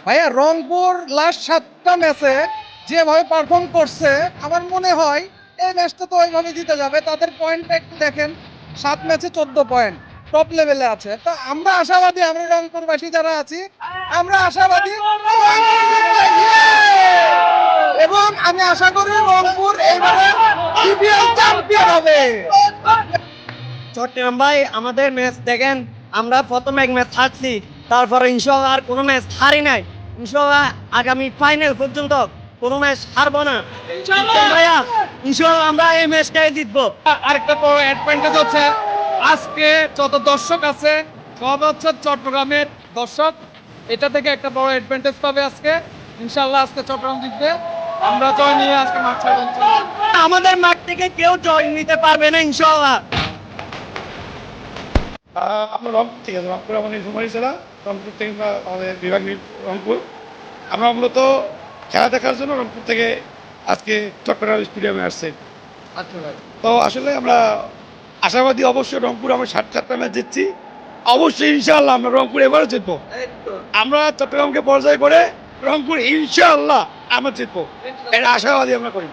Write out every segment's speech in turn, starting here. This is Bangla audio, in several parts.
ভাইয়া রংপুর লাস্ট 7টা ম্যাচে যেভাবে পারফর্ম করছে আমার মনে হয় এই ম্যাচটা তো ওইভাবে জিতে যাবে। তাদের পয়েন্টটা একটু দেখেন, 7 ম্যাচে 14 পয়েন্ট, টপ লেভেলে আছে। তো আমরা আশাবাদী, আমরা রংপুরবাসী যারা আছি আমরা আশাবাদী রংপুর জিতবে। এবং আমি আশা করি রংপুর এবারে বিপিএল চ্যাম্পিয়ন হবে। চট্টগ্রাম ভাই, আমাদের ম্যাচ দেখেন, আমরা প্রথম এক ম্যাচ হারছি, তারপরে ইনশাল্লাহ আর কোনো ম্যাচ হারি নাই। ইনশাল্লাহ আগামী ফাইনাল পর্যন্ত কোনো ম্যাচ হারবো না ভাইয়া। ইনশাল্লাহ আমরা এই ম্যাচটাই জিতবো। আরেকটা বড় অ্যাডভান্টেজ হচ্ছে আজকে যত দর্শক আছে সব হচ্ছে চট্টগ্রামের দর্শক। এটা থেকে একটা বড় অ্যাডভান্টেজ পাবে আজকে। ইনশাল্লাহ আজকে চট্টগ্রাম জিতবে, আমরা জয় নিয়ে আজকে মাঠ ছাড়বো ইনশাল্লাহ। আমাদের মাঠ থেকে কেউ জয় নিতে পারবে না ইনশাল্লাহ। আমরা রংপুর থেকে, রংপুর আমাদের ঝুমারি জেলা, রংপুর থেকে আমাদের বিভাগ রংপুর। আমরা মূলত খেলা দেখার জন্য রংপুর থেকে আজকে চট্টগ্রাম স্টেডিয়ামে আসছে। আচ্ছা ভাই, তো আসলে আমরা আশাবাদী, অবশ্যই রংপুর আমরা 7টা ম্যাচ জিতছি, অবশ্যই ইনশাআল্লাহ আমরা রংপুর এবারও জিতবো। আমরা চট্টগ্রামকে পর্যায় করে রংপুর ইনশাআল্লাহ আমরা জিতবো, এর আশাবাদী আমরা করি।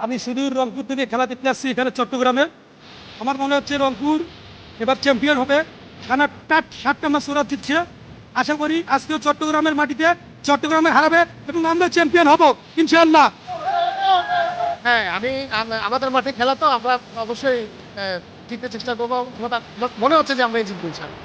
আমি সুদূর রংপুর থেকে খেলা দেখতে আসছি এখানে চট্টগ্রামে। আমার মনে হচ্ছে রংপুর এবার চ্যাম্পিয়ন হবে। টানা 7টা ম্যাচ ওরা জিতছে। আশা করি আজকেও চট্টগ্রামের মাটিতে চট্টগ্রামে হারাবে এবং আমরা চ্যাম্পিয়ন হব ইনশাআল্লাহ। হ্যাঁ আমাদের মাঠে খেলা তো আমরা অবশ্যই জিততে চেষ্টা করবো। মনে হচ্ছে যে আমরা জিতবো ইনশাল্লাহ।